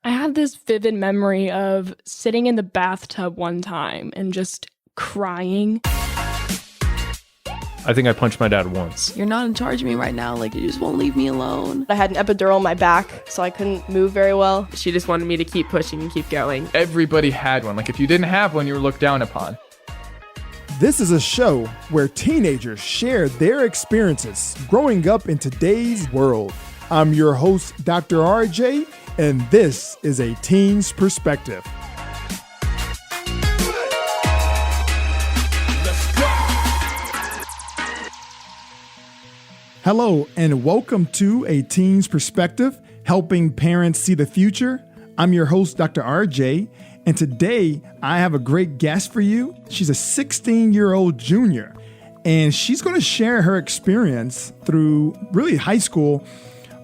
I have this vivid memory of sitting in the bathtub one time and just crying. I think I punched my dad once. You're not in charge of me right now. Like, you just won't leave me alone. I had an epidural in my back, so I couldn't move very well. She just wanted me to keep pushing and keep going. Everybody had one. Like, if you didn't have one, you were looked down upon. This is a show where teenagers share their experiences growing up in today's world. I'm your host, Dr. RJ, and this is A Teen's Perspective. Hello, and welcome to A Teen's Perspective, helping parents see the future. I'm your host, Dr. RJ, and today I have a great guest for you. She's a 16-year-old junior, and she's going to share her experience through really high school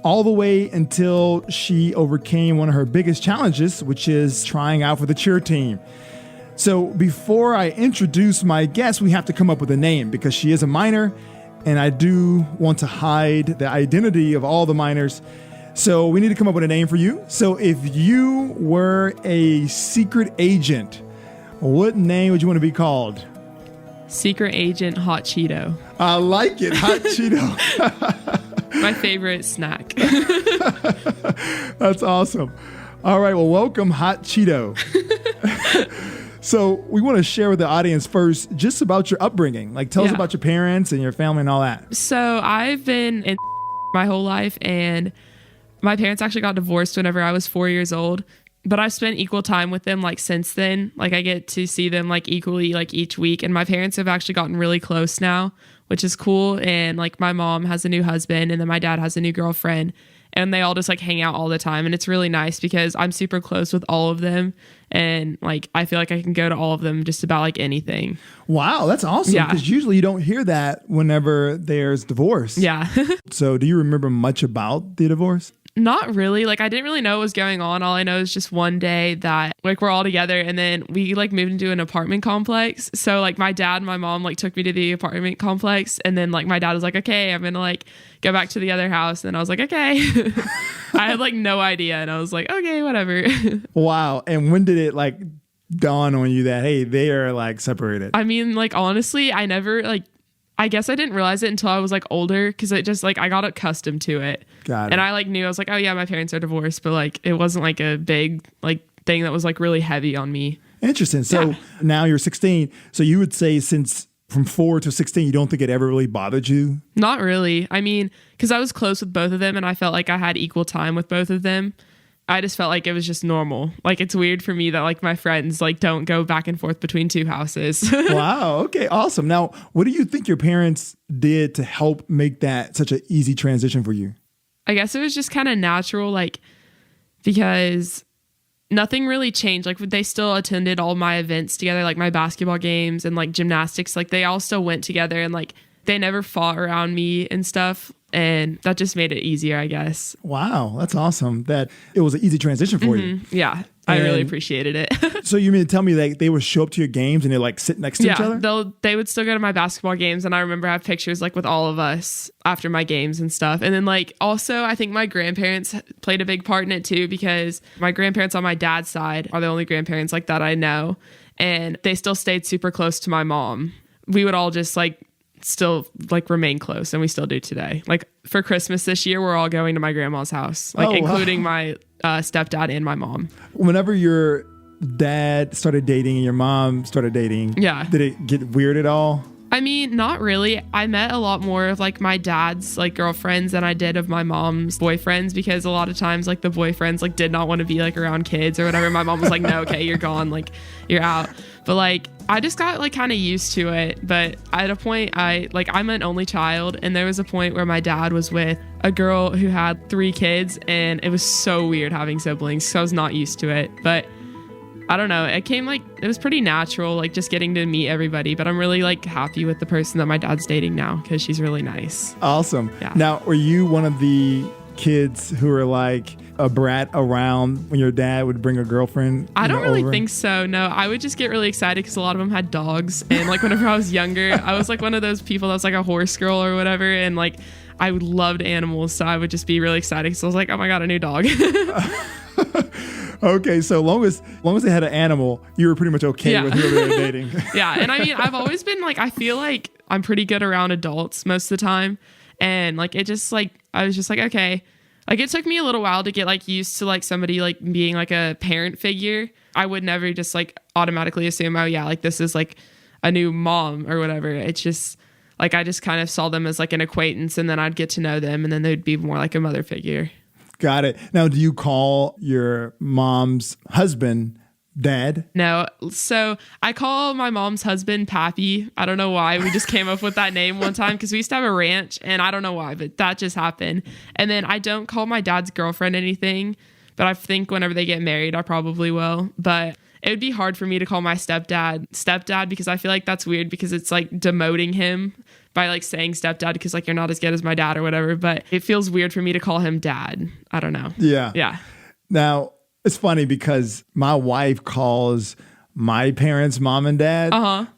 all the way until she overcame one of her biggest challenges, which is trying out for the cheer team. So before I introduce my guest, we have to come up with a name because she is a minor, and I do want to hide the identity of all the minors. So we need to come up with a name for you. So if you were a secret agent, what name would you want to be called? Secret Agent Hot Cheeto. I like it, Hot Cheeto. My favorite snack. That's awesome. All right, well, welcome, Hot Cheeto. So we want to share with the audience first just about your upbringing. Like, tell us about your parents and your family and all that. So I've been in my whole life, and my parents actually got divorced whenever I was 4 years old. But I've spent equal time with them, like, since then. Like, I get to see them, like, equally, like, each week. And my parents have actually gotten really close now, which is cool. And, like, my mom has a new husband, and then my dad has a new girlfriend. And they all just, like, hang out all the time. And it's really nice because I'm super close with all of them. And, like, I feel like I can go to all of them just about, like, anything. Wow, that's awesome. Yeah. Because usually you don't hear that whenever there's divorce. Yeah. So do you remember much about the divorce? Not really. Like, I didn't really know what was going on. All I know is just one day that, like, we're all together, and then we, like, moved into an apartment complex. So, like, my dad and my mom, like, took me to the apartment complex, and then, like, my dad was like, okay, I'm gonna, like, go back to the other house. And I was like, okay. I had, like, no idea, and I was like, okay, whatever. Wow. And when did it, like, dawn on you that, hey, they are, like, separated? I mean, like, honestly, I never, like, I guess I didn't realize it until I was, like, older, because it just, like, I got accustomed to it. Got it. And I, like, knew, I was like, oh yeah, my parents are divorced, but, like, it wasn't, like, a big, like, thing that was, like, really heavy on me. Interesting. So now you're 16. So you would say since from 4 to 16, you don't think it ever really bothered you? Not really. I mean, because I was close with both of them, and I felt like I had equal time with both of them. I just felt like it was just normal. Like, it's weird for me that, like, my friends, like, don't go back and forth between two houses. Wow. Okay. Awesome. Now, what do you think your parents did to help make that such an easy transition for you? I guess it was just kind of natural, like, because nothing really changed. Like, they still attended all my events together, like my basketball games and, like, gymnastics. Like, they all still went together, and, like, they never fought around me and stuff. And that just made it easier, I guess. Wow. That's awesome. That it was an easy transition for you. Yeah. I really appreciated it. So you mean to tell me that they would show up to your games and they like sit next to each other? Yeah, they would still go to my basketball games, and I remember I have pictures like with all of us after my games and stuff. And then like also I think my grandparents played a big part in it too, because my grandparents on my dad's side are the only grandparents like that I know, and they still stayed super close to my mom. We would all just like still like remain close, and we still do today. Like for Christmas this year, we're all going to my grandma's house, like including my stepdad and my mom. Whenever your dad started dating and your mom started dating, did it get weird at all? I mean, not really. I met a lot more of like my dad's like girlfriends than I did of my mom's boyfriends, because a lot of times like the boyfriends like did not want to be like around kids or whatever. My mom was like, no, okay, you're gone, like you're out. But like I just got like kind of used to it. But at a point I'm an only child, and there was a point where my dad was with a girl who had 3 kids, and it was so weird having siblings, so I was not used to it. But I don't know. It was pretty natural, like just getting to meet everybody. But I'm really like happy with the person that my dad's dating now, because she's really nice. Awesome. Yeah. Now, were you one of the kids who were like a brat around when your dad would bring a girlfriend? I don't really think so. No, I would just get really excited because a lot of them had dogs. And like whenever I was younger, I was like one of those people that was like a horse girl or whatever. And like I loved animals. So I would just be really excited because I was like, oh my God, a new dog. Okay, so long as they had an animal, you were pretty much okay Yeah. with whoever they were dating. Yeah. And I mean, I've always been like, I feel like I'm pretty good around adults most of the time. And like, it just like, I was just like, okay. Like it took me a little while to get like used to like somebody like being like a parent figure. I would never just like automatically assume, oh yeah, like this is like a new mom or whatever. It's just like, I just kind of saw them as like an acquaintance, and then I'd get to know them, and then they'd be more like a mother figure. Got it. Now, do you call your mom's husband Dad? No. So I call my mom's husband Pappy. I don't know why. We just came up with that name one time because we used to have a ranch, and I don't know why, but that just happened. And then I don't call my dad's girlfriend anything, but I think whenever they get married, I probably will. But it would be hard for me to call my stepdad because I feel like that's weird because it's like demoting him by like saying stepdad because like you're not as good as my dad or whatever. But it feels weird for me to call him dad. I don't know. Yeah. Yeah. Now, it's funny because my wife calls my parents mom and dad,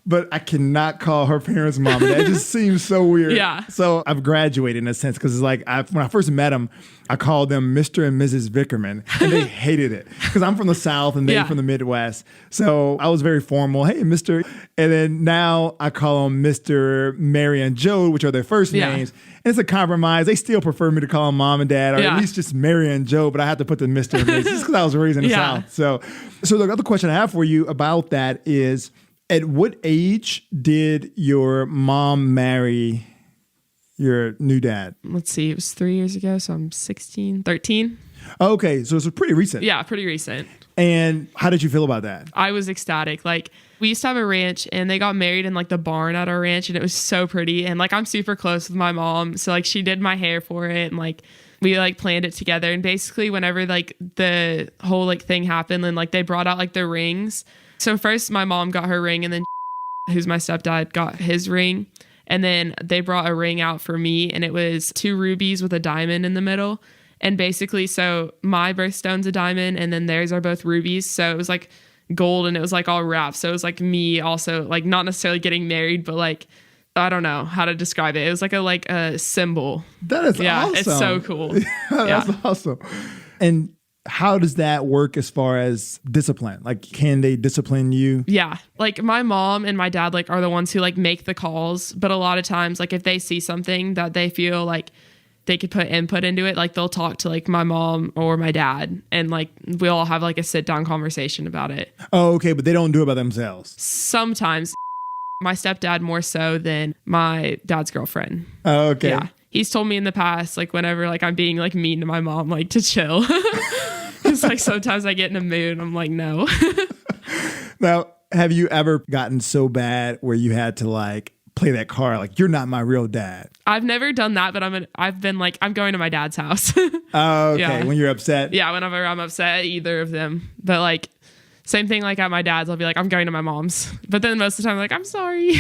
but I cannot call her parents mom and dad. It just seems so weird. Yeah. So I've graduated in a sense because it's like when I first met them, I called them Mr. and Mrs. Vickerman, and they hated it because I'm from the South and they're from the Midwest. So I was very formal. Hey, Mr. And then now I call them Mr., Mary, and Joe, which are their first names. And it's a compromise. They still prefer me to call them mom and dad, or at least just Mary and Joe, but I have to put the Mr. and Mrs. just because I was raised in the South. So the other question I have for you about that is, at what age did your mom marry your new dad? Let's see. It was 3 years ago. So I'm 13. Okay. So it's pretty recent. Yeah, pretty recent. And how did you feel about that? I was ecstatic. Like we used to have a ranch, and they got married in like the barn at our ranch, and it was so pretty. And like I'm super close with my mom. So like she did my hair for it, and like we like planned it together. And basically whenever like the whole like thing happened, and like they brought out like the rings. So first my mom got her ring, and then who's my stepdad got his ring. And then they brought a ring out for me, and it was 2 rubies with a diamond in the middle. And basically, so my birthstone's a diamond, and then theirs are both rubies. So it was like gold, and it was like all wrapped. So it was like me also like not necessarily getting married, but like, I don't know how to describe it. It was like a symbol. That is awesome. It's so cool. That's awesome. And how does that work as far as discipline? Like, can they discipline you? Yeah. Like my mom and my dad like are the ones who like make the calls. But a lot of times, like if they see something that they feel like they could put input into it, like they'll talk to like my mom or my dad, and like we'll all have like a sit down conversation about it. Oh, okay. But they don't do it by themselves. Sometimes my stepdad more so than my dad's girlfriend. Oh, okay. Yeah. He's told me in the past, like whenever like I'm being like mean to my mom, like to chill. Because like sometimes I get in a mood and I'm like, no. Now, have you ever gotten so bad where you had to like play that card, like you're not my real dad? I've never done that, but I've been like, I'm going to my dad's house. Oh, okay. Yeah. When you're upset? Yeah, whenever I'm upset at either of them. But like, same thing like at my dad's, I'll be like, I'm going to my mom's. But then most of the time I'm like, I'm sorry.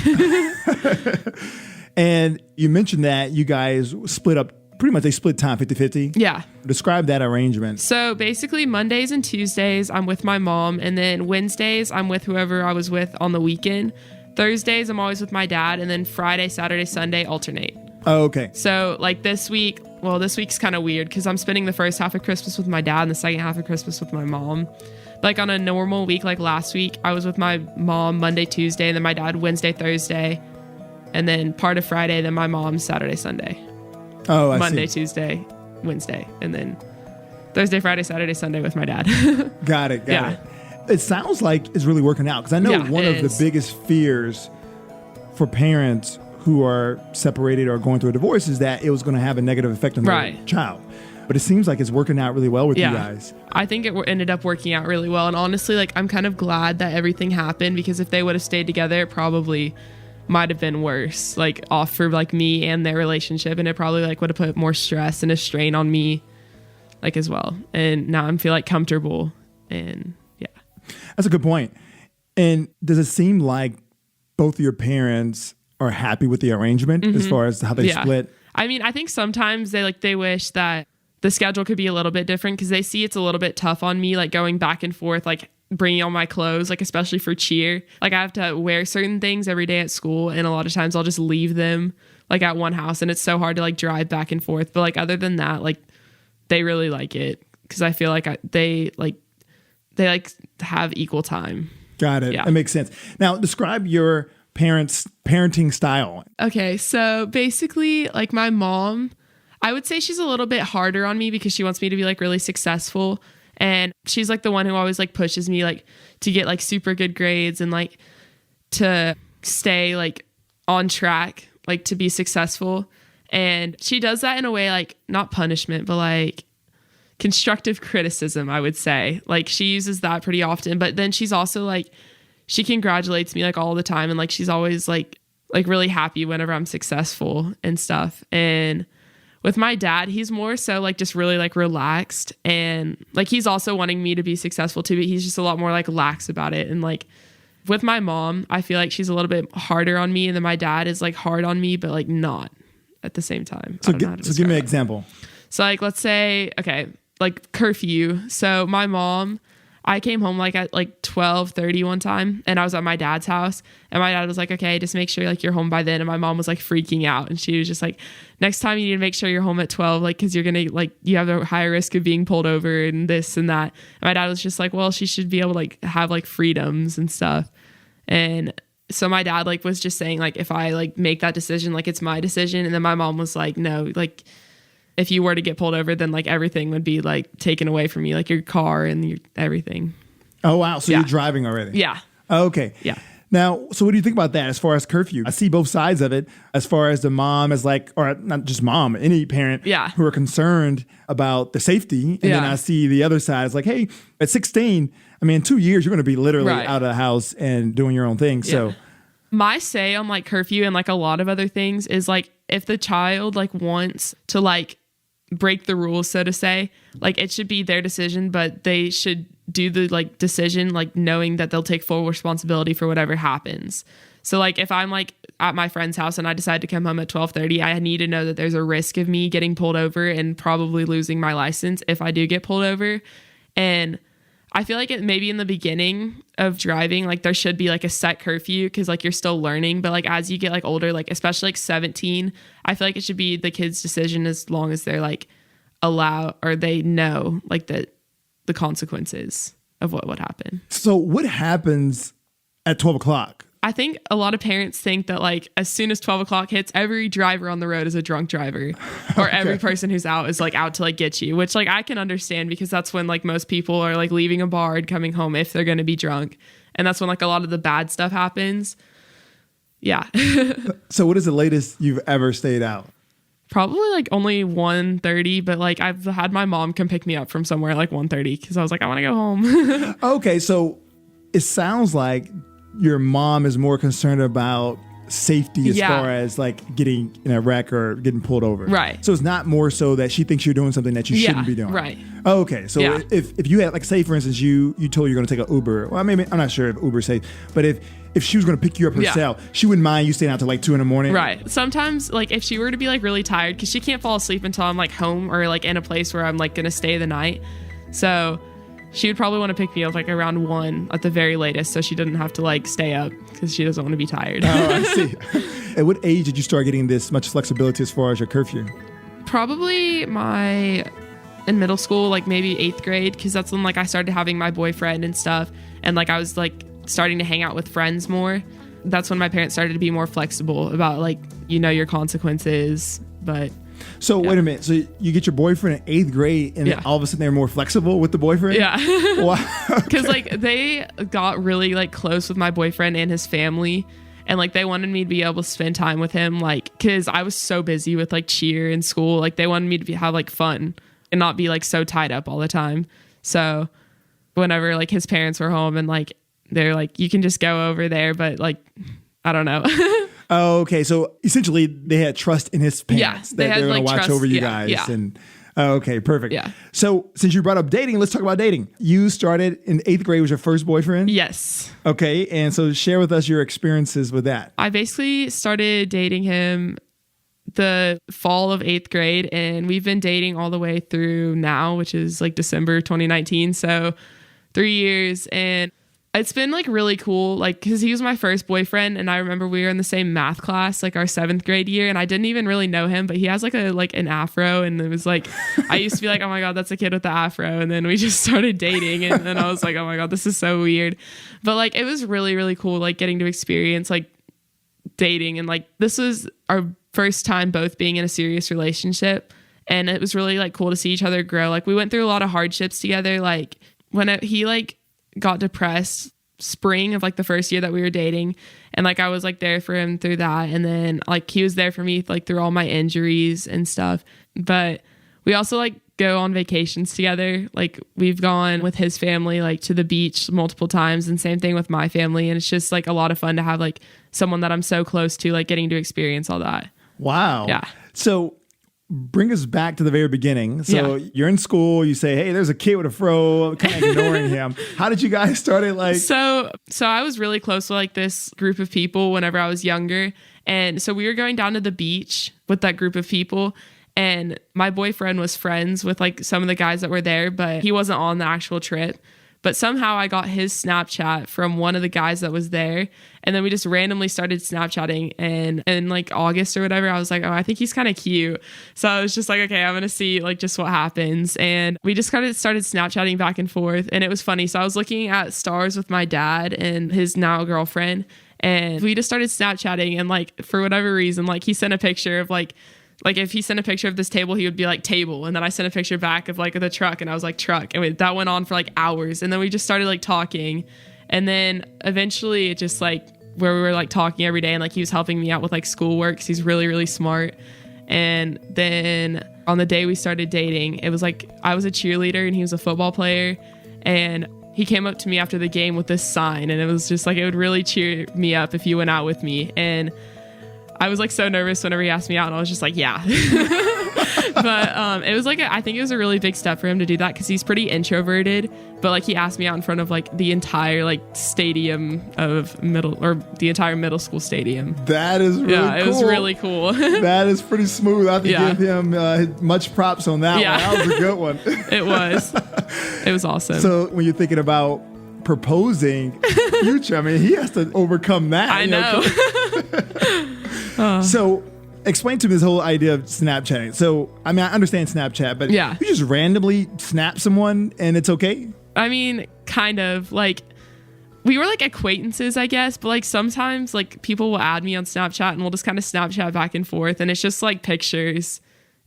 And you mentioned that you guys split up, pretty much they split time 50-50. Yeah. Describe that arrangement. So basically Mondays and Tuesdays, I'm with my mom. And then Wednesdays, I'm with whoever I was with on the weekend. Thursdays, I'm always with my dad. And then Friday, Saturday, Sunday alternate. Oh, okay. So like this week's kind of weird because I'm spending the first half of Christmas with my dad and the second half of Christmas with my mom. Like on a normal week, like last week, I was with my mom Monday, Tuesday, and then my dad Wednesday, Thursday, and then part of Friday, then my mom Saturday, Sunday. Oh, I Monday, see. Tuesday, Wednesday, and then Thursday, Friday, Saturday, Sunday with my dad. Got it. Got it. It sounds like it's really working out because I know one of the biggest fears for parents who are separated or going through a divorce is that it was going to have a negative effect on their child. But it seems like it's working out really well with you guys. I think it ended up working out really well. And honestly, like I'm kind of glad that everything happened because if they would have stayed together, it probably might have been worse, like off for like me and their relationship. And it probably like would have put more stress and a strain on me like as well. And now I feel like comfortable and That's a good point. And does it seem like both of your parents are happy with the arrangement as far as how they split? I mean, I think sometimes they wish that the schedule could be a little bit different because they see it's a little bit tough on me, like going back and forth, like bringing all my clothes, like especially for cheer. Like I have to wear certain things every day at school, and a lot of times I'll just leave them like at one house, and it's so hard to like drive back and forth. But like other than that, like they really like it because I feel like they like they like have equal time. Got it. Yeah. That makes sense. Now, describe your parents' parenting style. Okay, so basically, like my mom, I would say she's a little bit harder on me because she wants me to be like really successful. And she's like the one who always like pushes me like to get like super good grades and like to stay like on track, like to be successful. And she does that in a way like not punishment, but like constructive criticism, I would say. Like she uses that pretty often, but then she's also like, she congratulates me like all the time. And like, she's always like really happy whenever I'm successful and stuff. And with my dad, he's more so like just really like relaxed, and like he's also wanting me to be successful too, but he's just a lot more like lax about it. And like with my mom, I feel like she's a little bit harder on me, and then my dad is like hard on me, but like not at the same time. So give me an example. So like, let's say, okay, like curfew. So my mom, I came home like at like 12:30 one time, and I was at my dad's house, and my dad was like, okay, just make sure like you're home by then. And my mom was like freaking out, and she was just like, next time you need to make sure you're home at 12, like, cause you're going to like, you have a higher risk of being pulled over and this and that. And my dad was just like, well, she should be able to like have like freedoms and stuff. And so my dad like was just saying like, if I like make that decision, like it's my decision. And then my mom was like, no, like if you were to get pulled over, then like everything would be like taken away from you, like your car and your everything. Oh, wow. So you're driving already? Yeah. Okay. Yeah. Now, so what do you think about that as far as curfew? I see both sides of it as far as the mom as like, or not just mom, any parent who are concerned about the safety. And then I see the other side is like, hey, at 16, I mean, in 2 years, you're going to be literally out of the house and doing your own thing. So my say on like curfew and like a lot of other things is like, if the child like wants to like break the rules, so to say, like it should be their decision, but they should do the like decision like knowing that they'll take full responsibility for whatever happens. So like if I'm like at my friend's house and I decide to come home at 12:30, I need to know that there's a risk of me getting pulled over and probably losing my license if I do get pulled over. And I feel like it maybe in the beginning of driving, like there should be like a set curfew because like you're still learning. But like as you get like older, like especially like 17, I feel like it should be the kid's decision as long as they're like allow or they know like the consequences of what would happen. So what happens at 12 o'clock? I think a lot of parents think that like as soon as 12 o'clock hits, every driver on the road is a drunk driver or every person who's out is like out to like get you, which like I can understand because that's when like most people are like leaving a bar and coming home if they're going to be drunk. And that's when like a lot of the bad stuff happens. Yeah. So what is the latest you've ever stayed out? Probably like only 1:30, but like I've had my mom come pick me up from somewhere like 1:30 because I was like, I want to go home. Okay, so it sounds like your mom is more concerned about safety as far as like getting in a wreck or getting pulled over. Right. So it's not more so that she thinks you're doing something that you shouldn't be doing. Right. Okay. So if you had like, say for instance, you told you're going to take an Uber. Well, maybe I'm not sure if Uber's safe, but if she was going to pick you up herself, she wouldn't mind you staying out till like 2 a.m. Right. Sometimes like if she were to be like really tired, because she can't fall asleep until I'm like home or like in a place where I'm like going to stay the night. So she would probably want to pick me up like around 1 at the very latest, so she doesn't have to like stay up because she doesn't want to be tired. Oh, I see. At what age did you start getting this much flexibility as far as your curfew? Probably in middle school, like maybe 8th grade, because that's when like I started having my boyfriend and stuff, and like I was like starting to hang out with friends more. That's when my parents started to be more flexible about like, you know, your consequences. But so wait a minute. So you get your boyfriend in 8th grade, and then all of a sudden they're more flexible with the boyfriend? Yeah. Wow. Because like they got really like close with my boyfriend and his family, and like they wanted me to be able to spend time with him, like because I was so busy with like cheer and school. Like they wanted me to have like fun and not be like so tied up all the time. So whenever like his parents were home and like they're like, you can just go over there, but like I don't know. Oh, okay. So essentially they had trust in his parents that they're going to watch over you guys. Yeah. And okay, perfect. Yeah. So since you brought up dating, let's talk about dating. You started in 8th grade was your first boyfriend? Yes. Okay. And so share with us your experiences with that. I basically started dating him the fall of 8th grade, and we've been dating all the way through now, which is like December 2019. So 3 years. And It's been like really cool, like, because he was my first boyfriend, and I remember we were in the same math class, like our 7th grade year, and I didn't even really know him, but he has like an afro, and it was like, I used to be like, oh my God, that's a kid with the afro, and then we just started dating, and then I was like, oh my God, this is so weird. But like, it was really, really cool, like getting to experience like dating, and like this was our first time both being in a serious relationship, and it was really like cool to see each other grow. Like we went through a lot of hardships together. Like he like got depressed spring of like the first year that we were dating, and like I was like there for him through that, and then like he was there for me like through all my injuries and stuff. But we also like go on vacations together. Like we've gone with his family like to the beach multiple times, and same thing with my family, and it's just like a lot of fun to have like someone that I'm so close to, like getting to experience all that. Wow. Yeah. So bring us back to the very beginning. So you're in school, you say, hey, there's a kid with a fro, kind of ignoring him. How did you guys start it? Like, so I was really close to like this group of people whenever I was younger. And so we were going down to the beach with that group of people, and my boyfriend was friends with like some of the guys that were there, but he wasn't on the actual trip. But somehow I got his Snapchat from one of the guys that was there. And then we just randomly started Snapchatting. And in like August or whatever, I was like, oh, I think he's kind of cute. So I was just like, okay, I'm going to see like just what happens. And we just kind of started Snapchatting back and forth. And it was funny. So I was looking at stars with my dad and his now girlfriend. And we just started Snapchatting. And like, for whatever reason, like he sent a picture of like if he sent a picture of this table, he would be like table. And then I sent a picture back of like the truck, and I was like truck. And that went on for like hours. And then we just started like talking. And then eventually it just like where we were like talking every day, and like he was helping me out with like schoolwork because he's really, really smart. And then on the day we started dating, it was like I was a cheerleader and he was a football player. And he came up to me after the game with this sign, and it was just like, it would really cheer me up if you went out with me. And I was like so nervous whenever he asked me out, and I was just like, yeah. But it was like, I think it was a really big step for him to do that because he's pretty introverted. But like he asked me out in front of like the entire like stadium of the entire middle school stadium. that is really cool. Yeah, it was really cool. That is pretty smooth. I have to give him much props on that one. That was a good one. It was. It was awesome. So when you're thinking about proposing future, I mean, he has to overcome that. I know. So explain to me this whole idea of Snapchatting. So, I mean, I understand Snapchat, but you just randomly snap someone and it's okay? I mean, kind of. Like, we were like acquaintances, I guess, but like sometimes like people will add me on Snapchat and we'll just kind of Snapchat back and forth, and it's just like pictures,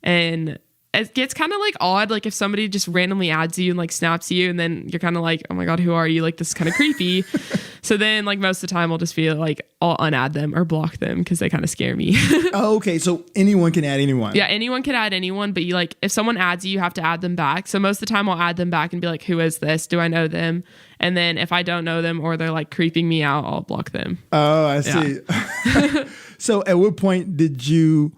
and it gets kind of like odd, like if somebody just randomly adds you and like snaps you, and then you're kind of like, oh my God, who are you? Like, this is kind of creepy. So then like most of the time I'll just be like, I'll unadd them or block them because they kind of scare me. Oh, okay. So anyone can add anyone. Yeah, anyone can add anyone, but you like, if someone adds you, you have to add them back. So most of the time I'll add them back and be like, who is this? Do I know them? And then if I don't know them or they're like creeping me out, I'll block them. Oh, I see. Yeah. So at what point did you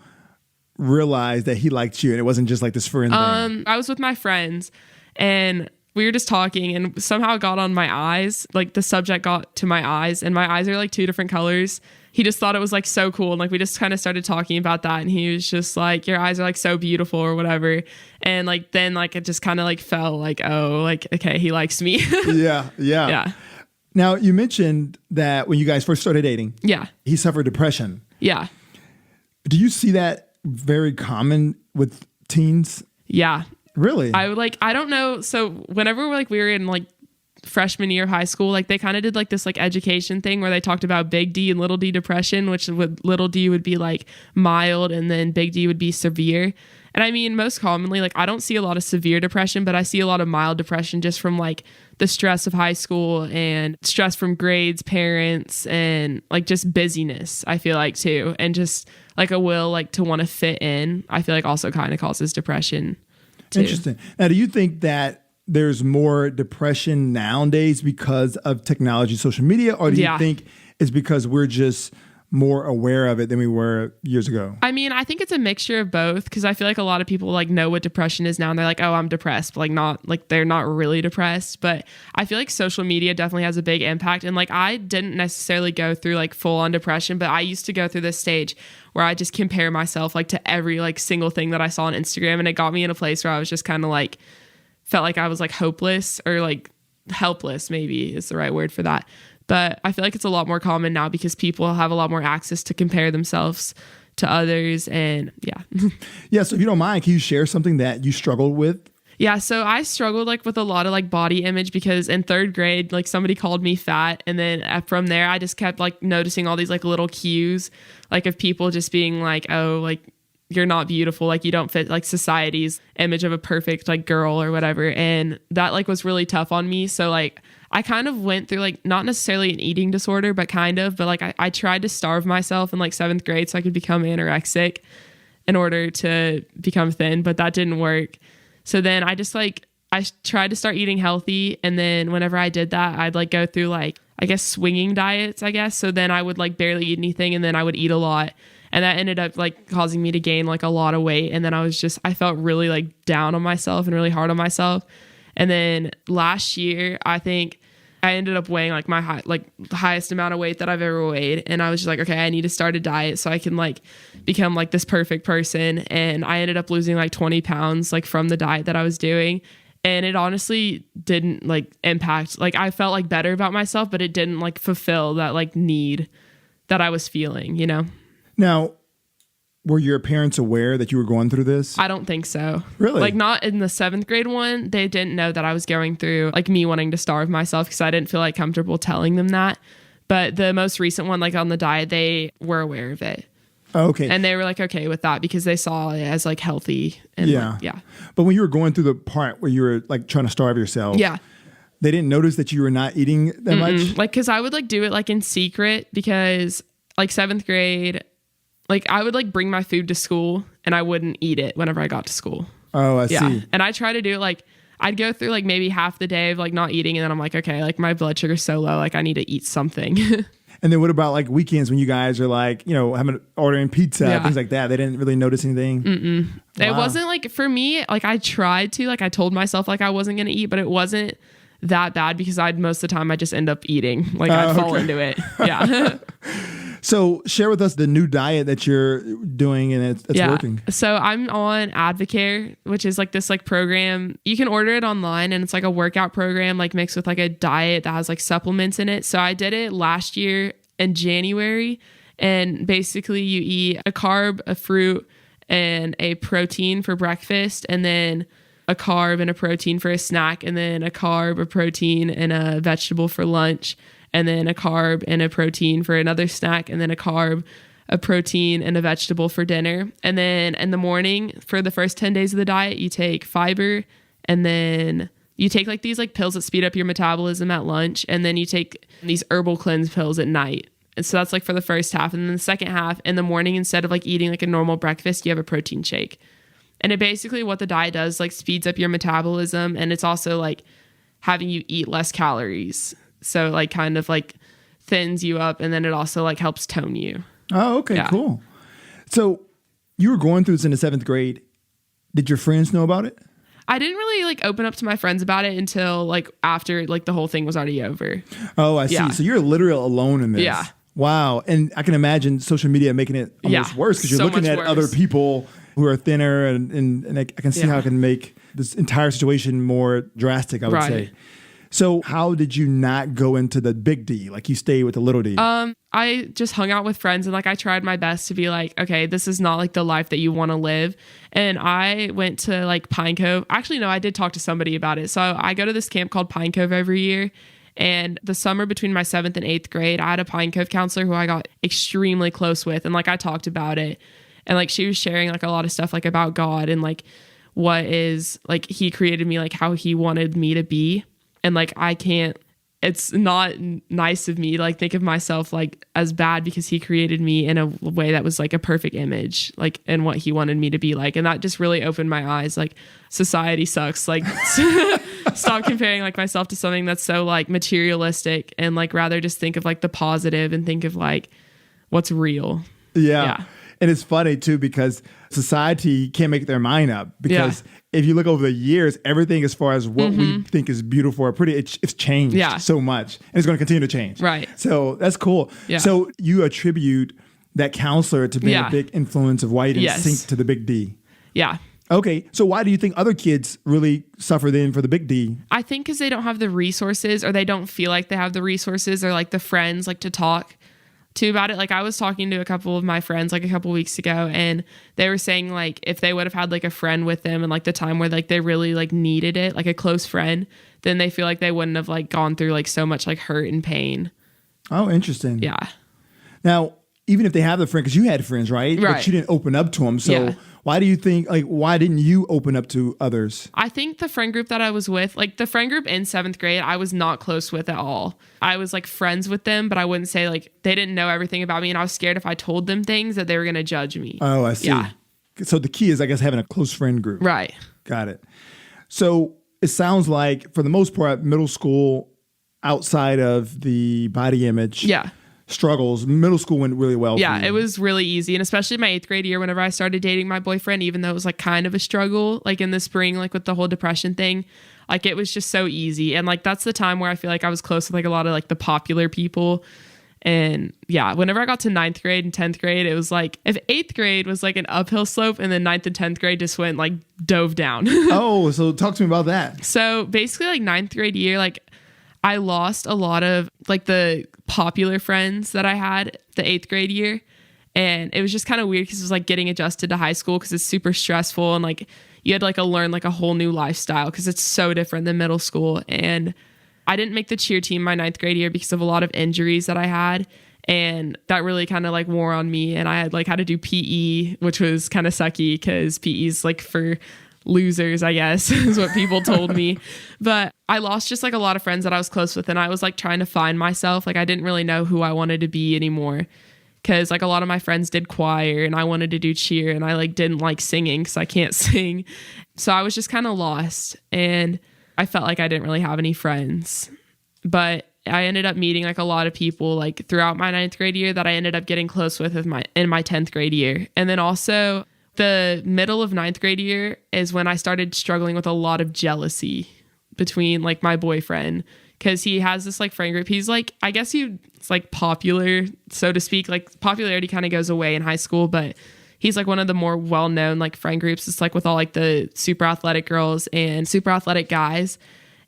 realize that he liked you and it wasn't just like this friend thing? I was with my friends and we were just talking, and somehow it got on my eyes. Like the subject got to my eyes, and my eyes are like 2 different colors. He just thought it was like so cool, and like we just kind of started talking about that, and he was just like, your eyes are like so beautiful or whatever. And like then like it just kind of like felt like, oh, like okay, he likes me. Yeah. Now you mentioned that when you guys first started dating, he suffered depression. Yeah. Do you see that very common with teens? Yeah. Really? I don't know. So whenever we were in like freshman year of high school, like they kind of did like this like education thing where they talked about big D and little D depression, which little D would be like mild and then big D would be severe. And I mean, most commonly, like I don't see a lot of severe depression, but I see a lot of mild depression just from like the stress of high school and stress from grades, parents, and like just busyness, I feel like too. And just like a will like to want to fit in, I feel like also kind of causes depression too. Interesting. Now, do you think that there's more depression nowadays because of technology, social media, or do you think it's because we're just more aware of it than we were years ago? I mean, I think it's a mixture of both, because I feel like a lot of people like know what depression is now and they're like, oh, I'm depressed, but like not like they're not really depressed. But I feel like social media definitely has a big impact. And like I didn't necessarily go through like full on depression, but I used to go through this stage where I just compare myself like to every like single thing that I saw on Instagram, and it got me in a place where I was just kind of like felt like I was like hopeless or like helpless, maybe is the right word for that. But I feel like it's a lot more common now because people have a lot more access to compare themselves to others. And yeah. Yeah. So if you don't mind, can you share something that you struggled with? Yeah, so I struggled like with a lot of like body image because in third grade, like somebody called me fat. And then from there, I just kept like noticing all these like little cues, like of people just being like, oh, like you're not beautiful. Like you don't fit like society's image of a perfect like girl or whatever. And that like was really tough on me. So like I kind of went through like not necessarily an eating disorder, but kind of, but like I tried to starve myself in like 7th grade so I could become anorexic in order to become thin, but that didn't work. So then I tried to start eating healthy. And then whenever I did that, I'd like go through like, I guess swinging diets, I guess. So then I would like barely eat anything and then I would eat a lot. And that ended up like causing me to gain like a lot of weight. And then I felt really like down on myself and really hard on myself. And then last year, I think I ended up weighing like the highest amount of weight that I've ever weighed. And I was just like, okay, I need to start a diet so I can like become like this perfect person. And I ended up losing like 20 pounds like from the diet that I was doing. And it honestly didn't like impact, like I felt like better about myself, but it didn't like fulfill that like need that I was feeling, you know? Now, were your parents aware that you were going through this? I don't think so. Really? Like not in the 7th grade one. They didn't know that I was going through like me wanting to starve myself because I didn't feel like comfortable telling them that. But the most recent one, like on the diet, they were aware of it. Okay. And they were like, okay with that because they saw it as like healthy. And Yeah. like, yeah. But when you were going through the part where you were like trying to starve yourself, Yeah. they didn't notice that you were not eating that much? Like, cause I would like do it like in secret because like 7th grade, like I would like bring my food to school and I wouldn't eat it whenever I got to school. Oh, I Yeah. see. And I try to do it like I'd go through like maybe half the day of like not eating and then I'm like, okay, like my blood sugar's so low, like I need to eat something. And then what about like weekends when you guys are like, you know, ordering pizza, Yeah. things like that? They didn't really notice anything? It Wow. wasn't like for me, like I tried to, like I told myself like I wasn't going to eat, but it wasn't that bad because most of the time I just end up eating. Like I'd fall okay. into it. Yeah. So share with us the new diet that you're doing and it's working. So I'm on Advocare, which is like this like program. You can order it online and it's like a workout program like mixed with like a diet that has like supplements in it. So I did it last year in January and basically you eat a carb, a fruit, and a protein for breakfast and then a carb and a protein for a snack and then a carb, a protein, and a vegetable for lunch. And then a carb and a protein for another snack, and then a carb, a protein, and a vegetable for dinner. And then in the morning, for the first 10 days of the diet, you take fiber, and then you take like these like pills that speed up your metabolism at lunch, and then you take these herbal cleanse pills at night. And so that's like for the first half. And then the second half, in the morning, instead of like eating like a normal breakfast, you have a protein shake. And it basically what the diet does, like speeds up your metabolism, and it's also like having you eat less calories. So like kind of like thins you up and then it also like helps tone you. Oh, okay, Yeah. cool. So you were going through this in the 7th grade. Did your friends know about it? I didn't really like open up to my friends about it until like after like the whole thing was already over. Oh, I see. Yeah. So you're literally alone in this. Yeah. Wow. And I can imagine social media making it almost Yeah, worse because you're so looking much at worse. other people who are thinner and I can see Yeah. how it can make this entire situation more drastic, I would Right. say. So how did you not go into the big D? Like you stayed with the little D? I just hung out with friends and like I tried my best to be like, okay, this is not like the life that you want to live. And I went to like Pine Cove. Actually, no, I did talk to somebody about it. So I go to this camp called Pine Cove every year. And the summer between my 7th and 8th grade, I had a Pine Cove counselor who I got extremely close with. And like I talked about it. And like she was sharing like a lot of stuff like about God and like what is like he created me, like how he wanted me to be. And like it's not nice of me to like think of myself like as bad because he created me in a way that was like a perfect image, like and what he wanted me to be like. And that just really opened my eyes. Like society sucks. Like stop comparing like myself to something that's so like materialistic and like rather just think of like the positive and think of like what's real. Yeah. And it's funny too because society can't make their mind up because if you look over the years, everything as far as what we think is beautiful or pretty, it's changed so much and it's going to continue to change. Right. So that's cool. Yeah. So you attribute that counselor to being a big influence of why you didn't sink to the big D. Yeah. Okay. So why do you think other kids really suffer then for the big D? I think because they don't have the resources, or they don't feel like they have the resources, or like the friends like to talk to about it. Like I was talking to a couple of my friends like a couple weeks ago, and they were saying like if they would have had like a friend with them and like the time where like they really like needed it, like a close friend, then they feel like they wouldn't have like gone through like so much like hurt and pain. Oh, interesting. Yeah. Now, even if they have the friend, because you had friends, right? Right. But you didn't open up to them. So Yeah. why do you think, like, why didn't you open up to others? I think the friend group that I was with, like the friend group in 7th grade, I was not close with at all. I was like friends with them, but I wouldn't say like they didn't know everything about me. And I was scared if I told them things that they were going to judge me. Oh, I see. Yeah. So the key is, I guess, having a close friend group. Right. Got it. So it sounds like, for the most part, middle school, outside of the body image Yeah. struggles, middle school went really well Yeah, for you. it was really easy. And especially my 8th grade year, whenever I started dating my boyfriend, even though it was like kind of a struggle, like in the spring, like with the whole depression thing, like it was just so easy. And like that's the time where I feel like I was close with like a lot of like the popular people. And yeah, whenever I got to 9th grade and 10th grade, it was like if 8th grade was like an uphill slope, and then 9th and 10th grade just went like dove down. Oh, so talk to me about that. So basically, like 9th grade year, like I lost a lot of like the popular friends that I had the 8th grade year. And it was just kind of weird because it was like getting adjusted to high school because it's super stressful. And like you had to like learn like a whole new lifestyle because it's so different than middle school. And I didn't make the cheer team my 9th grade year because of a lot of injuries that I had. And that really kind of like wore on me. And I had like had to do PE, which was kind of sucky because PE is like for losers, I guess, is what people told me. But I lost just like a lot of friends that I was close with, and I was like trying to find myself. Like I didn't really know who I wanted to be anymore, because like a lot of my friends did choir and I wanted to do cheer, and I like didn't like singing because I can't sing. So I was just kind of lost, and I felt like I didn't really have any friends. But I ended up meeting like a lot of people like throughout my 9th grade year that I ended up getting close with in my 10th grade year. And then also the middle of 9th grade year is when I started struggling with a lot of jealousy between like my boyfriend, because he has this like friend group. He's like, I guess he's like popular, so to speak. Like popularity kind of goes away in high school, but he's like one of the more well-known like friend groups. It's like with all like the super athletic girls and super athletic guys.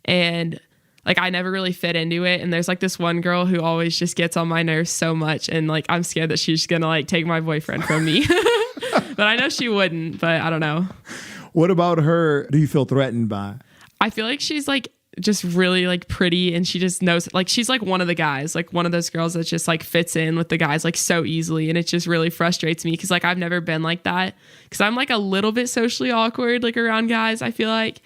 And like I never really fit into it. And there's like this one girl who always just gets on my nerves so much. And like I'm scared that she's gonna like take my boyfriend from me. But I know she wouldn't, but I don't know. What about her do you feel threatened by? I feel like she's like just really like pretty, and she just knows, like she's like one of the guys, like one of those girls that just like fits in with the guys like so easily. And it just really frustrates me because like I've never been like that, because I'm like a little bit socially awkward like around guys, I feel like.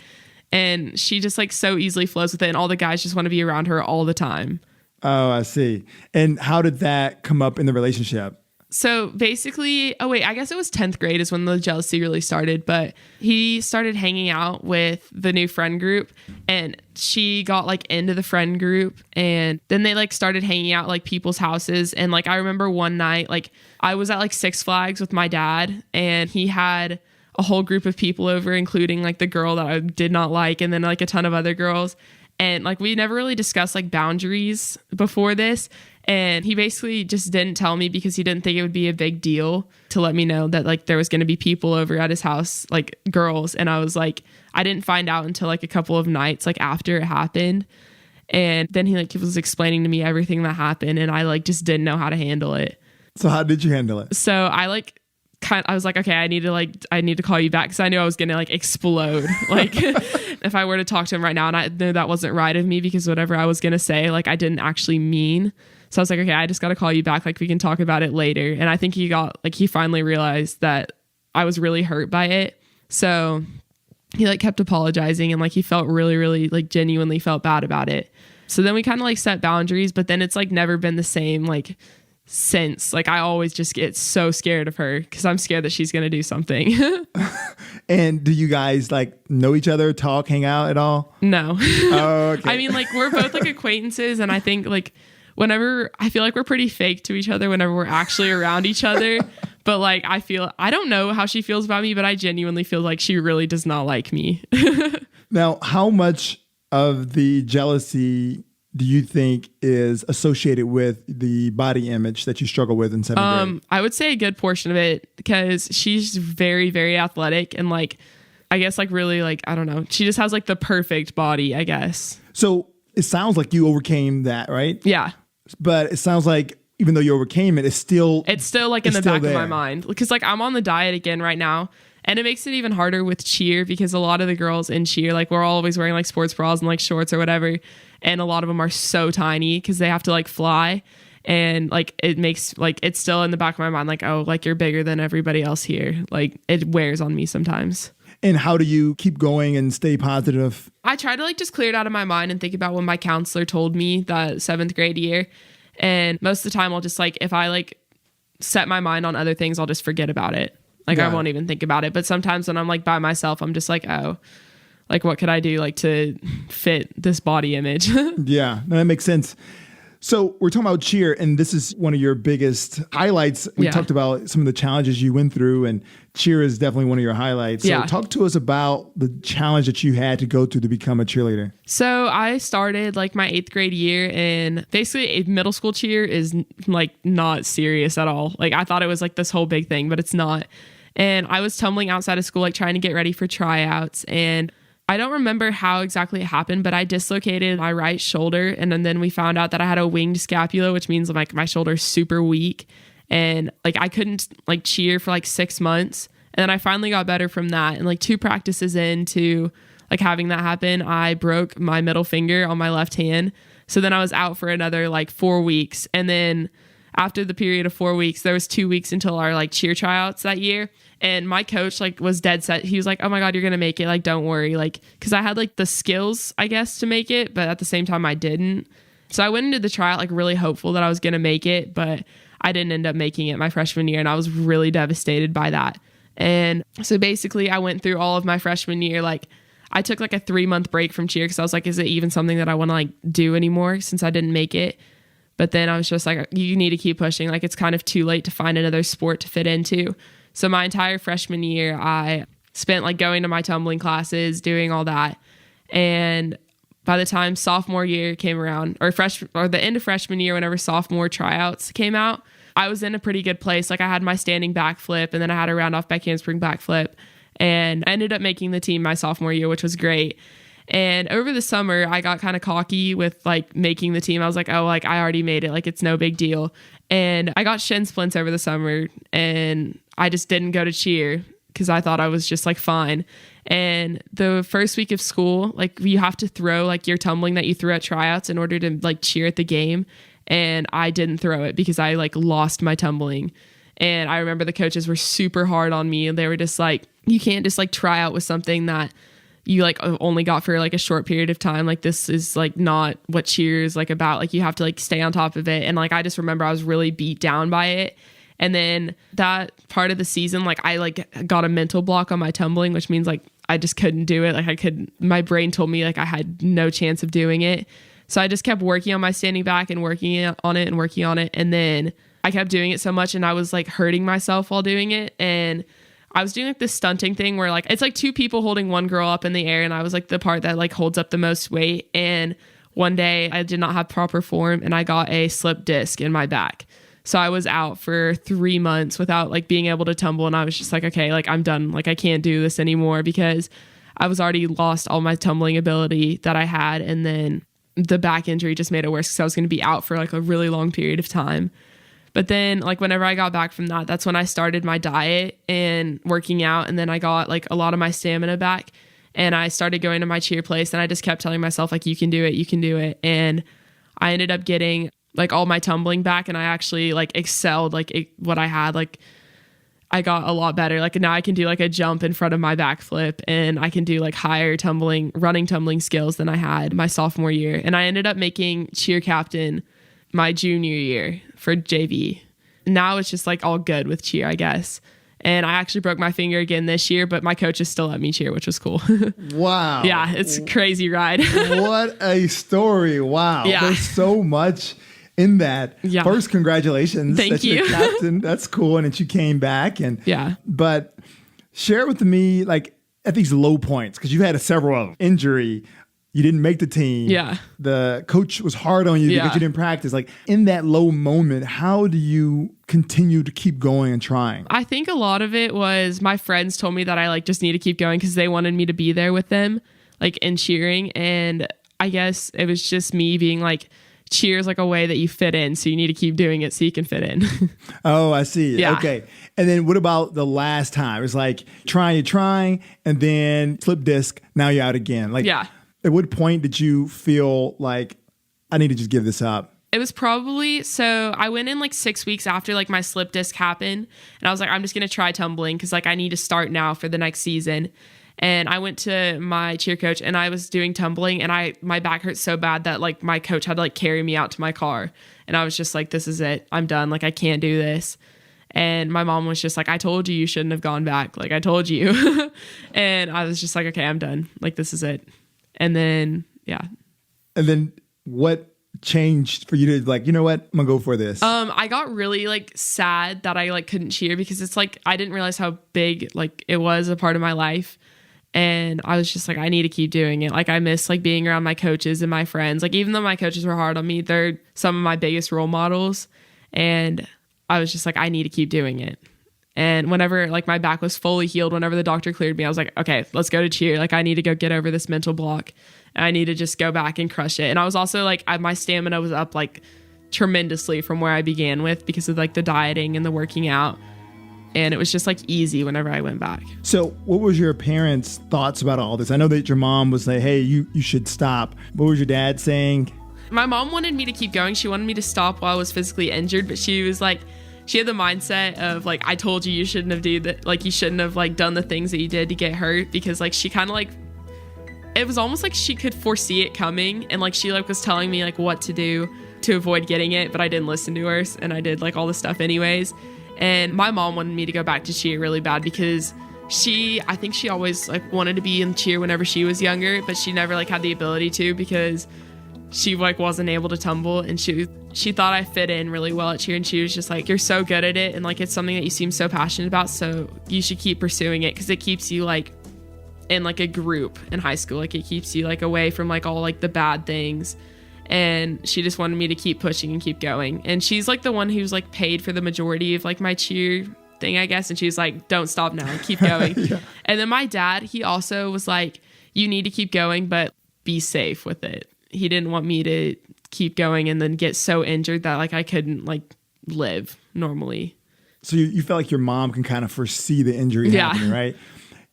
And she just like so easily flows with it, and all the guys just want to be around her all the time. Oh, I see. And how did that come up in the relationship? So basically, I guess it was 10th grade is when the jealousy really started, but he started hanging out with the new friend group, and she got like into the friend group, and then they like started hanging out like people's houses. And like I remember one night, like I was at like Six Flags with my dad, and he had a whole group of people over, including like the girl that I did not like, and then like a ton of other girls. And like we never really discussed like boundaries before this. And he basically just didn't tell me because he didn't think it would be a big deal to let me know that like there was going to be people over at his house, like girls. And I was like, I didn't find out until like a couple of nights like after it happened. And then he like was explaining to me everything that happened, and I like just didn't know how to handle it. So how did you handle it? So I like I was like, okay, I need to call you back, because I knew I was gonna like explode like if I were to talk to him right now. And I knew that wasn't right of me, because whatever I was gonna say, like I didn't actually mean. So I was like, okay, I just got to call you back. Like we can talk about it later. And I think he finally realized that I was really hurt by it. So he like kept apologizing, and like he felt really, really like genuinely felt bad about it. So then we kind of like set boundaries, but then it's like never been the same like since. Like I always just get so scared of her because I'm scared that she's going to do something. And do you guys like know each other, talk, hang out at all? No. Oh, okay. I mean, like we're both like acquaintances, and I think like whenever I feel like we're pretty fake to each other whenever we're actually around each other. But like I don't know how she feels about me, but I genuinely feel like she really does not like me. Now, how much of the jealousy do you think is associated with the body image that you struggle with in 7th grade? I would say a good portion of it, because she's very, very athletic, and like I guess like really like, I don't know. She just has like the perfect body, I guess. So it sounds like you overcame that, right? Yeah. But it sounds like even though you overcame it, it's still like in the back of my there. mind, because like I'm on the diet again right now, and it makes it even harder with cheer because a lot of the girls in cheer, like we're always wearing like sports bras and like shorts or whatever, and a lot of them are so tiny because they have to like fly, and like it makes like it's still in the back of my mind like, oh, like you're bigger than everybody else here. Like it wears on me sometimes. And how do you keep going and stay positive? I try to like just clear it out of my mind and think about what my counselor told me that 7th grade year. And most of the time I'll just like, if I like set my mind on other things, I'll just forget about it. Like I won't even think about it. But sometimes when I'm like by myself, I'm just like, oh, like what could I do like to fit this body image? Yeah, no, that makes sense. So we're talking about cheer, and this is one of your biggest highlights. We talked about some of the challenges you went through, and cheer is definitely one of your highlights. So talk to us about the challenge that you had to go through to become a cheerleader. So I started like my 8th grade year, and basically middle school cheer is like not serious at all. Like I thought it was like this whole big thing, but it's not. And I was tumbling outside of school, like trying to get ready for tryouts, and I don't remember how exactly it happened, but I dislocated my right shoulder. And then we found out that I had a winged scapula, which means like my shoulder's super weak. And like I couldn't like cheer for like 6 months. And then I finally got better from that. And like 2 practices into like having that happen, I broke my middle finger on my left hand. So then I was out for another like 4 weeks. And then after the period of 4 weeks, there was 2 weeks until our like cheer tryouts that year. And my coach like was dead set. He was like, oh my God, you're going to make it. Like, don't worry. Like, cause I had like the skills, I guess, to make it, but at the same time I didn't. So I went into the tryout like really hopeful that I was going to make it, but I didn't end up making it my freshman year. And I was really devastated by that. And so basically I went through all of my freshman year. Like I took like a 3-month break from cheer, cause I was like, is it even something that I want to like do anymore since I didn't make it? But then I was just like, you need to keep pushing. Like it's kind of too late to find another sport to fit into. So my entire freshman year, I spent like going to my tumbling classes, doing all that. And by the time sophomore year came around, or the end of freshman year, whenever sophomore tryouts came out, I was in a pretty good place. Like I had my standing backflip, and then I had a round off back handspring backflip, and I ended up making the team my sophomore year, which was great. And over the summer, I got kind of cocky with like making the team. I was like, oh, like I already made it. Like it's no big deal. And I got shin splints over the summer, and I just didn't go to cheer because I thought I was just like fine. And the first week of school, like you have to throw like your tumbling that you threw at tryouts in order to like cheer at the game. And I didn't throw it because I like lost my tumbling. And I remember the coaches were super hard on me. They were just like, you can't just like try out with something that you like only got for like a short period of time. Like this is like not what cheer is like about. Like you have to like stay on top of it. And like I just remember I was really beat down by it. And then that part of the season, like I like got a mental block on my tumbling, which means like I just couldn't do it. Like my brain told me like I had no chance of doing it. So I just kept working on my standing back and working on it and working on it. And then I kept doing it so much, and I was like hurting myself while doing it. And I was doing like this stunting thing where like it's like 2 people holding one girl up in the air, and I was like the part that like holds up the most weight. And one day I did not have proper form, and I got a slip disc in my back. So I was out for 3 months without like being able to tumble. And I was just like, okay, like I'm done. Like I can't do this anymore because I was already lost all my tumbling ability that I had. And then the back injury just made it worse because I was going to be out for like a really long period of time. But then like whenever I got back from that, that's when I started my diet and working out. And then I got like a lot of my stamina back, and I started going to my cheer place, and I just kept telling myself like, you can do it, you can do it. And I ended up getting like all my tumbling back, and I actually like excelled what I had. Like I got a lot better. Like now I can do like a jump in front of my backflip, and I can do like higher running tumbling skills than I had my sophomore year. And I ended up making cheer captain my junior year for JV. Now it's just like all good with cheer, I guess. And I actually broke my finger again this year, but my coaches still let me cheer, which was cool. Wow. Yeah, it's a crazy ride. What a story. Wow. Yeah. There's so much in that. Yeah. First, congratulations. Thank that you're you. the captain. That's cool. And that you came back. But share with me, like at these low points, because you've had several of them, injury, you didn't make the team. Yeah. The coach was hard on you Yeah. because you didn't practice. Like in that low moment, how do you continue to keep going and trying? I think a lot of it was my friends told me that I like just need to keep going because they wanted me to be there with them, like in cheering. And I guess it was just me being like, cheers like a way that you fit in. So you need to keep doing it so you can fit in. Oh, I see. Yeah. Okay. And then what about the last time? It's like trying, and then flip disc. Now you're out again. Like, Yeah. At what point did you feel like I need to just give this up? It was probably, so I went in like 6 weeks after like my slip disc happened. And I was like, I'm just going to try tumbling because like I need to start now for the next season. And I went to my cheer coach and I was doing tumbling and my back hurt so bad that like my coach had to like carry me out to my car. And I was just like, this is it. I'm done. Like I can't do this. And my mom was just like, I told you shouldn't have gone back. Like I told you. And I was just like, okay, I'm done. Like this is it. And then, yeah. And then what changed for you to like, you know what? I'm gonna go for this. I got really like sad that I like couldn't cheer because it's like I didn't realize how big like it was a part of my life. And I was just like, I need to keep doing it. Like I miss like being around my coaches and my friends. Like even though my coaches were hard on me, they're some of my biggest role models. And I was just like, I need to keep doing it. And whenever like my back was fully healed, whenever the doctor cleared me, I was like, okay, let's go to cheer. Like I need to go get over this mental block. And I need to just go back and crush it. And I was also like, my stamina was up like tremendously from where I began with because of like the dieting and the working out. And it was just like easy whenever I went back. So what was your parents' thoughts about all this? I know that your mom was like, hey, you should stop. What was your dad saying? My mom wanted me to keep going. She wanted me to stop while I was physically injured, but she was like, she had the mindset of like, I told you shouldn't have do that. Like you shouldn't have like done the things that you did to get hurt because like she kind of like, it was almost like she could foresee it coming. And like, she like was telling me like what to do to avoid getting it, but I didn't listen to her. And I did like all the stuff anyways. And my mom wanted me to go back to cheer really bad because I think she always like wanted to be in cheer whenever she was younger, but she never like had the ability to because she like wasn't able to tumble. And she thought I fit in really well at cheer. And she was just like, you're so good at it. And like, it's something that you seem so passionate about. So you should keep pursuing it because it keeps you like in like a group in high school. Like it keeps you like away from like all like the bad things. And she just wanted me to keep pushing and keep going. And she's like the one who's like paid for the majority of like my cheer thing, I guess. And she's like, don't stop now, keep going. Yeah. And then my dad, he also was like, you need to keep going, but be safe with it. He didn't want me to keep going and then get so injured that like I couldn't like live normally. So you felt like your mom can kind of foresee the injury happening, right?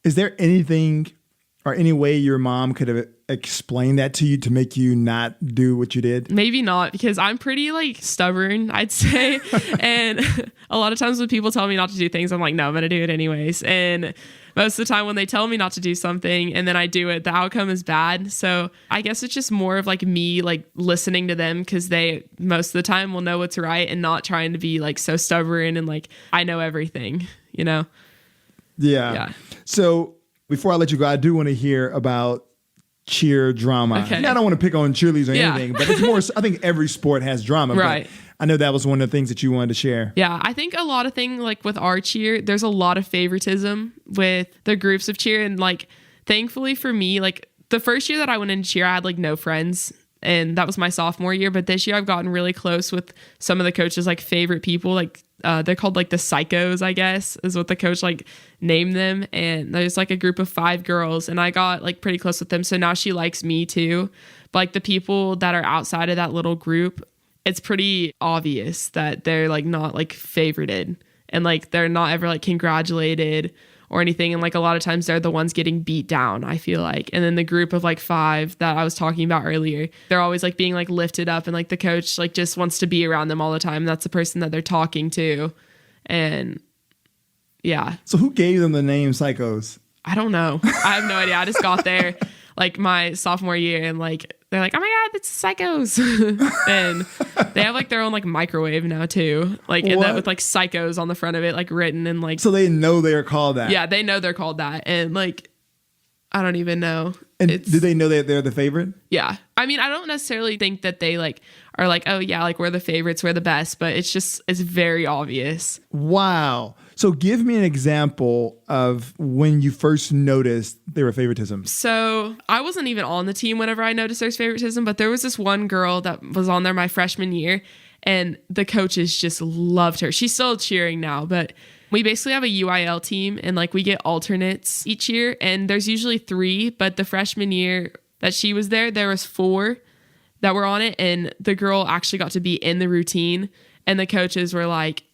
Is there anything or any way your mom could have explained that to you to make you not do what you did? Maybe not, because I'm pretty like stubborn, I'd say. And a lot of times when people tell me not to do things, I'm like, no, I'm going to do it anyways. And most of the time when they tell me not to do something and then I do it, the outcome is bad. So I guess it's just more of like me like listening to them because they most of the time will know what's right and not trying to be like so stubborn and like I know everything, you know? Yeah. So before I let you go, I do want to hear about cheer drama. Okay. I don't want to pick on cheerleaders or anything, but it's more, I think every sport has drama. Right. But I know that was one of the things that you wanted to share. Yeah, I think a lot of things like with our cheer, there's a lot of favoritism with the groups of cheer. And like, thankfully for me, like the first year that I went into cheer, I had like no friends. And that was my sophomore year. But this year I've gotten really close with some of the coaches' like favorite people. Like they're called like the psychos, I guess, is what the coach like named them. And there's like a group of 5 girls and I got like pretty close with them. So now she likes me too. But like the people that are outside of that little group, it's pretty obvious that they're like not like favorited and like they're not ever like congratulated or anything. And like a lot of times they're the ones getting beat down, I feel like. And then the group of like 5 that I was talking about earlier, they're always like being like lifted up and like the coach like just wants to be around them all the time. That's the person that they're talking to. And yeah. So who gave them the name psychos? I don't know. I have no idea. I just got there like my sophomore year and like they're like, oh my God, it's psychos. And they have like their own like microwave now too. Like and that with like psychos on the front of it, like written and like. So they know they're called that. Yeah, they know they're called that. And like, I don't even know. And do they know that they're the favorite? Yeah. I mean, I don't necessarily think that they like are like, oh yeah, like we're the favorites, we're the best, but it's very obvious. Wow. So give me an example of when you first noticed there were favoritism. So I wasn't even on the team whenever I noticed there's favoritism, but there was this one girl that was on there my freshman year, and the coaches just loved her. She's still cheering now, but we basically have a UIL team, and like we get alternates each year, and there's usually 3, but the freshman year that she was there was 4 that were on it, and the girl actually got to be in the routine, and the coaches were like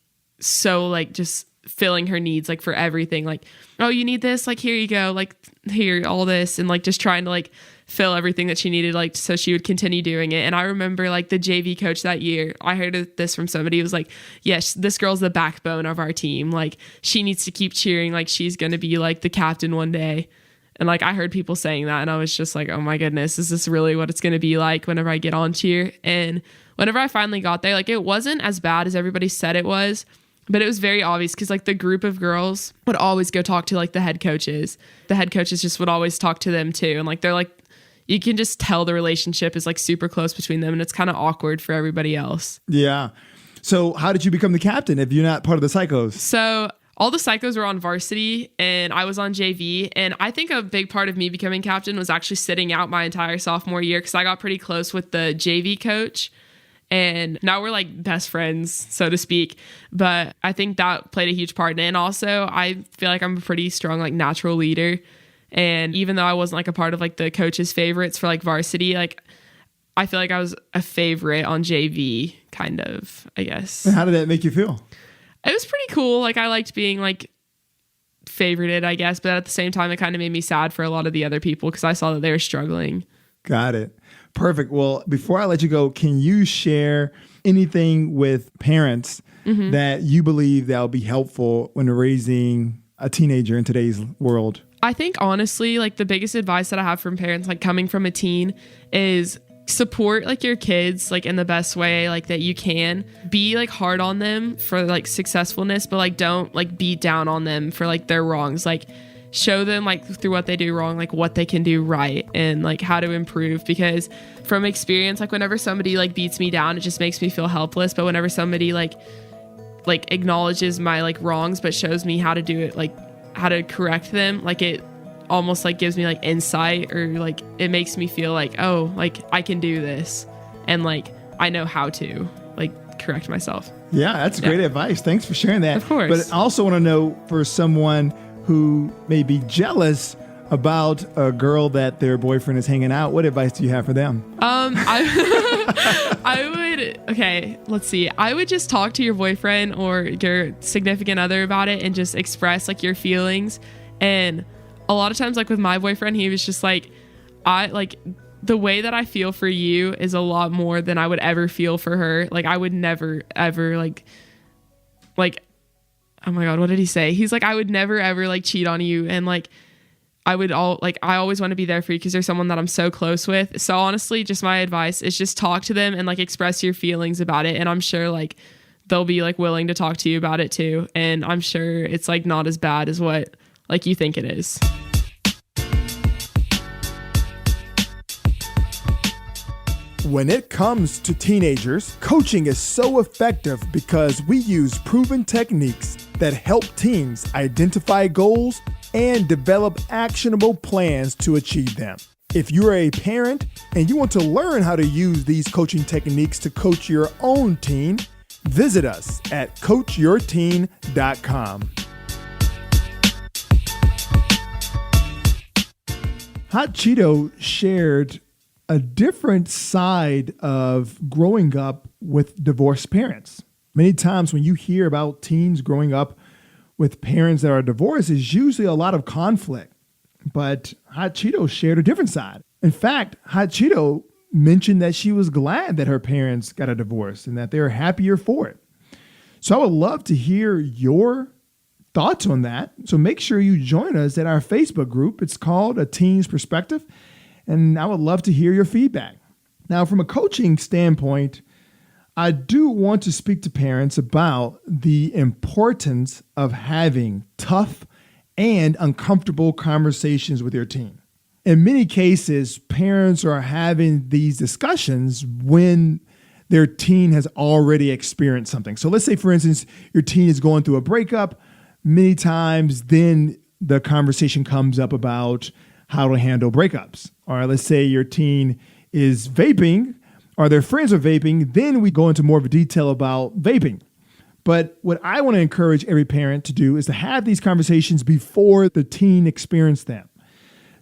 so like just filling her needs like for everything, like, oh, you need this, like here you go, like here all this, and like just trying to like fill everything that she needed, like so she would continue doing it. And I remember like the JV coach that year, I heard this from somebody, who was like, yes, this girl's the backbone of our team, like she needs to keep cheering, like she's gonna be like the captain one day. And like I heard people saying that, and I was just like, oh my goodness, is this really what it's gonna be like whenever I get on cheer? And whenever I finally got there, like it wasn't as bad as everybody said it was, but it was very obvious because like the group of girls would always go talk to like the head coaches. The head coaches just would always talk to them too. And like they're like, you can just tell the relationship is like super close between them, and it's kind of awkward for everybody else. Yeah. So how did you become the captain if you're not part of the Psychos? So all the Psychos were on varsity and I was on JV. And I think a big part of me becoming captain was actually sitting out my entire sophomore year, because I got pretty close with the JV coach. And now we're like best friends, so to speak. But I think that played a huge part in it. And also I feel like I'm a pretty strong, like natural leader. And even though I wasn't like a part of like the coach's favorites for like varsity, like I feel like I was a favorite on JV, kind of, I guess. And how did that make you feel? It was pretty cool. Like I liked being like favorited, I guess. But at the same time, it kind of made me sad for a lot of the other people because I saw that they were struggling. Got it. Perfect. Well, before I let you go, can you share anything with parents that you believe that will be helpful when raising a teenager in today's world? I think honestly, like the biggest advice that I have from parents, like coming from a teen, is support like your kids like in the best way like that you can. Be like hard on them for like successfulness, but like don't like beat down on them for like their wrongs. Like show them like through what they do wrong, like what they can do right and like how to improve. Because from experience, like whenever somebody like beats me down, it just makes me feel helpless. But whenever somebody like acknowledges my like wrongs but shows me how to do it, like how to correct them, like it almost like gives me like insight, or like it makes me feel like, oh, like I can do this and like I know how to like correct myself. Yeah, that's great advice. Thanks for sharing that. Of course. But I also want to know, for someone who may be jealous about a girl that their boyfriend is hanging out, what advice do you have for them? I would, okay, let's see. I would just talk to your boyfriend or your significant other about it and just express like your feelings. And a lot of times, like with my boyfriend, he was just like, I like the way that I feel for you is a lot more than I would ever feel for her. Like I would never, ever like, oh my God, what did he say? He's like, I would never, ever like cheat on you. And like, I always want to be there for you because there's someone that I'm so close with. So honestly, just my advice is just talk to them and like express your feelings about it. And I'm sure like they'll be like willing to talk to you about it too. And I'm sure it's like not as bad as what like you think it is. When it comes to teenagers, coaching is so effective because we use proven techniques that help teens identify goals and develop actionable plans to achieve them. If you're a parent and you want to learn how to use these coaching techniques to coach your own teen, visit us at coachyourteen.com. Hot Cheeto shared a different side of growing up with divorced parents. Many times when you hear about teens growing up with parents that are divorced, it's usually a lot of conflict. But Hot Cheeto shared a different side. In fact, Hot Cheeto mentioned that she was glad that her parents got a divorce and that they're happier for it. So I would love to hear your thoughts on that. So make sure you join us at our Facebook group. It's called A Teen's Perspective. And I would love to hear your feedback. Now, from a coaching standpoint, I do want to speak to parents about the importance of having tough and uncomfortable conversations with your teen. In many cases, parents are having these discussions when their teen has already experienced something. So let's say, for instance, your teen is going through a breakup. many times then the conversation comes up about how to handle breakups. Or let's say your teen is vaping or their friends are vaping, then we go into more of a detail about vaping. But what I want to encourage every parent to do is to have these conversations before the teen experiences them.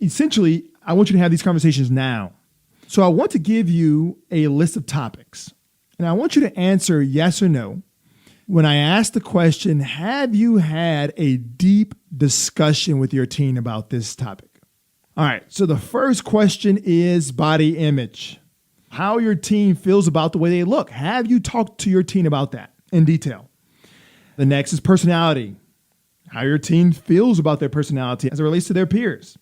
Essentially, I want you to have these conversations now. So I want to give you a list of topics, and I want you to answer yes or no when I ask the question, have you had a deep discussion with your teen about this topic? All right, so the first question is body image. How your teen feels about the way they look. Have you talked to your teen about that in detail? The next is personality. How your teen feels about their personality as it relates to their peers.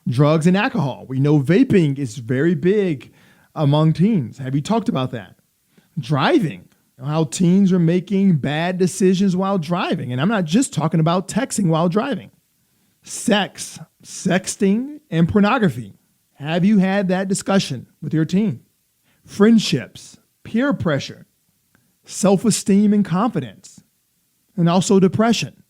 Drugs and alcohol. We know vaping is very big among teens. Have you talked about that? Driving. How teens are making bad decisions while driving. And I'm not just talking about texting while driving. Sex, sexting, and pornography. Have you had that discussion with your teen? Friendships, peer pressure, self-esteem and confidence, and also depression.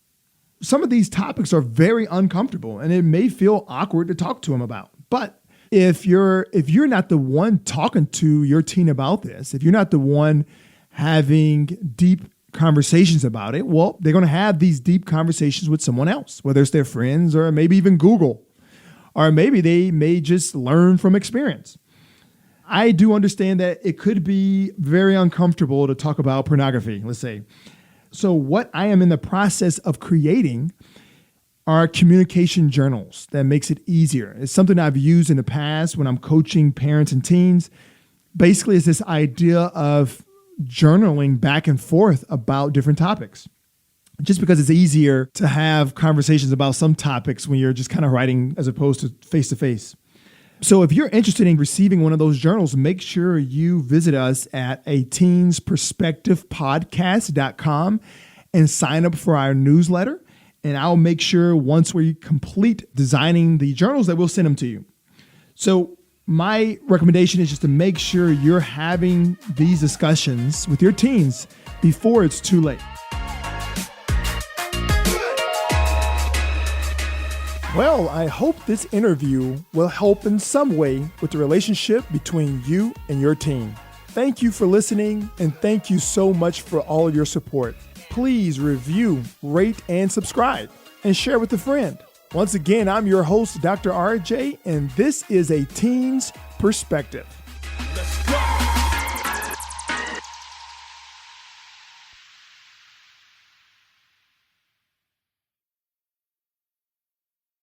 Some of these topics are very uncomfortable and it may feel awkward to talk to them about. But if you're not the one talking to your teen about this, if you're not the one having deep conversations about it, well, they're going to have these deep conversations with someone else, whether it's their friends or maybe even Google, or maybe they may just learn from experience. I do understand that it could be very uncomfortable to talk about pornography, let's say. So what I am in the process of creating are communication journals that makes it easier. It's something I've used in the past when I'm coaching parents and teens. Basically, it's this idea of journaling back and forth about different topics. Just because it's easier to have conversations about some topics when you're just kind of writing as opposed to face to face. So if you're interested in receiving one of those journals, make sure you visit us at teensperspectivepodcast.com and sign up for our newsletter. And I'll make sure once we complete designing the journals that we'll send them to you. So my recommendation is just to make sure you're having these discussions with your teens before it's too late. Well, I hope this interview will help in some way with the relationship between you and your teen. Thank you for listening, and thank you so much for all your support. Please review, rate, and subscribe, and share with a friend. Once again, I'm your host, Dr. RJ, and this is A Teen's Perspective.